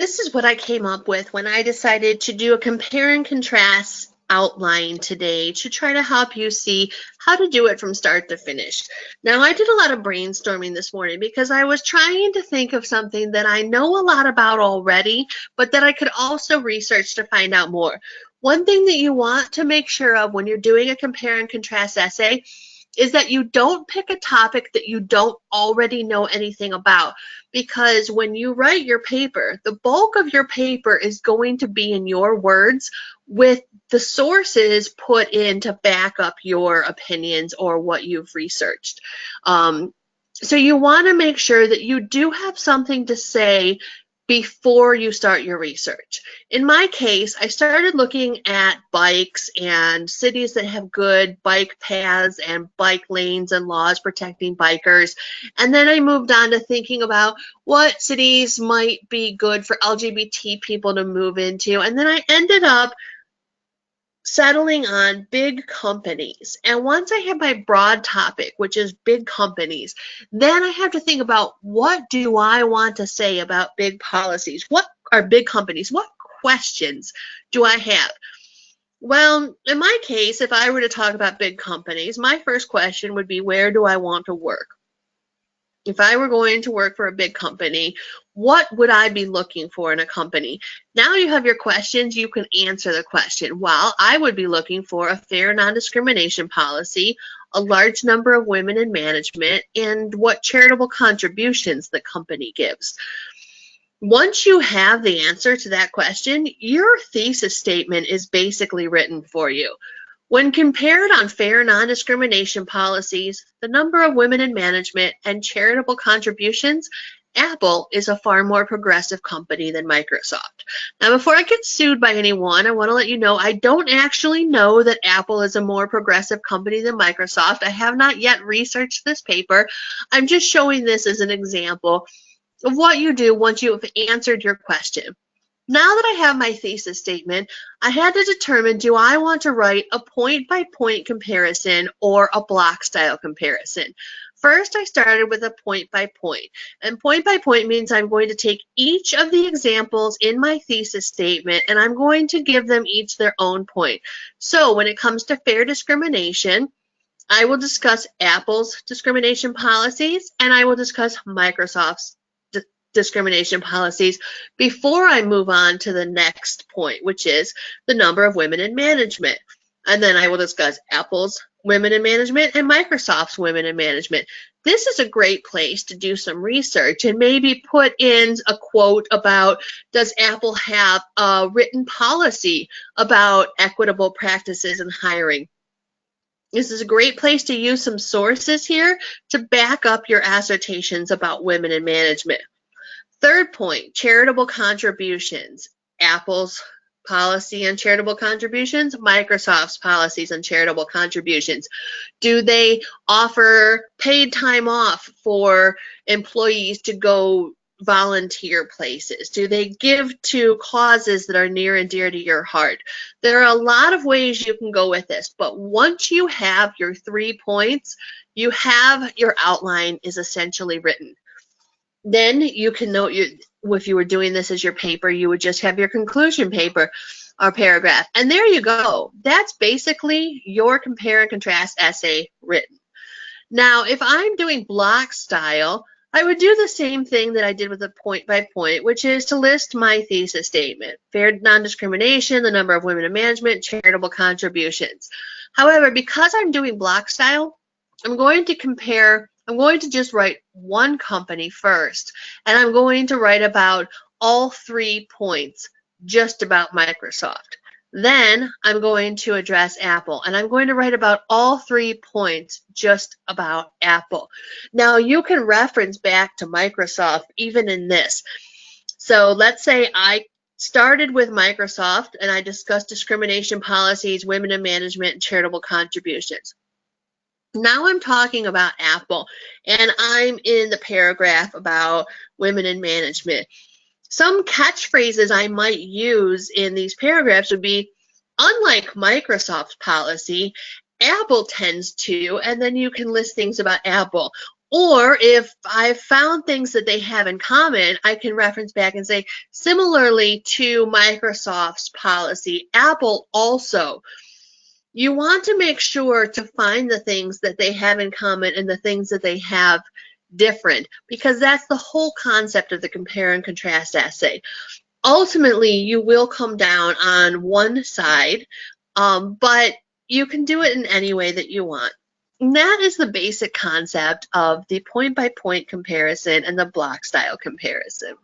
This is what I came up with when I decided to do a compare and contrast outline today to try to help you see how to do it from start to finish. Now, I did a lot of brainstorming this morning because I was trying to think of something that I know a lot about already, but that I could also research to find out more. One thing that you want to make sure of when you're doing a compare and contrast essay is that you don't pick a topic that you don't already know anything about, because when you write your paper, the bulk of your paper is going to be in your words with the sources put in to back up your opinions or what you've researched. So you want to make sure that you do have something to say before you start your research. In my case, I started looking at bikes and cities that have good bike paths and bike lanes and laws protecting bikers. And then I moved on to thinking about what cities might be good for LGBT people to move into. And then I ended up settling on big companies. And once I have my broad topic, which is big companies, then I have to think about, what do I want to say about big policies? What are big companies? What questions do I have? Well, in my case, if I were to talk about big companies, my first question would be, where do I want to work? If I were going to work for a big company, what would I be looking for in a company? Now you have your questions, you can answer the question. Well, I would be looking for a fair non-discrimination policy, a large number of women in management, and what charitable contributions the company gives. Once you have the answer to that question, your thesis statement is basically written for you. When compared on fair non-discrimination policies, the number of women in management, and charitable contributions, Apple is a far more progressive company than Microsoft. Now, before I get sued by anyone, I want to let you know I don't actually know that Apple is a more progressive company than Microsoft. I have not yet researched this paper. I'm just showing this as an example of what you do once you have answered your question. Now that I have my thesis statement, I had to determine, do I want to write a point-by-point comparison or a block-style comparison? First, I started with a point-by-point. And point-by-point means I'm going to take each of the examples in my thesis statement and I'm going to give them each their own point. So when it comes to fair discrimination, I will discuss Apple's discrimination policies and I will discuss Microsoft's discrimination policies before I move on to the next point, which is the number of women in management. And then I will discuss Apple's women in management and Microsoft's women in management. This is a great place to do some research and maybe put in a quote about, does Apple have a written policy about equitable practices in hiring? This is a great place to use some sources here to back up your assertions about women in management. Third point, charitable contributions. Apple's policy on charitable contributions, Microsoft's policies on charitable contributions. Do they offer paid time off for employees to go volunteer places? Do they give to causes that are near and dear to your heart? There are a lot of ways you can go with this, but once you have your 3 points, you have your outline is essentially written. Then you can note, if you were doing this as your paper, you would just have your conclusion paper or paragraph. And there you go. That's basically your compare and contrast essay written. Now, if I'm doing block style, I would do the same thing that I did with the point by point, which is to list my thesis statement: fair non-discrimination, the number of women in management, charitable contributions. However, because I'm doing block style, I'm going to just write one company first, and I'm going to write about all 3 points just about Microsoft. Then I'm going to address Apple, and I'm going to write about all 3 points just about Apple. Now, you can reference back to Microsoft even in this. So let's say I started with Microsoft, and I discussed discrimination policies, women in management, and charitable contributions. Now I'm talking about Apple, and I'm in the paragraph about women in management. Some catchphrases I might use in these paragraphs would be, unlike Microsoft's policy, Apple tends to, and then you can list things about Apple. Or if I found things that they have in common, I can reference back and say, similarly to Microsoft's policy, Apple also. You want to make sure to find the things that they have in common and the things that they have different, because that's the whole concept of the compare and contrast essay. Ultimately, you will come down on one side, but you can do it in any way that you want. And that is the basic concept of the point-by-point comparison and the block style comparison.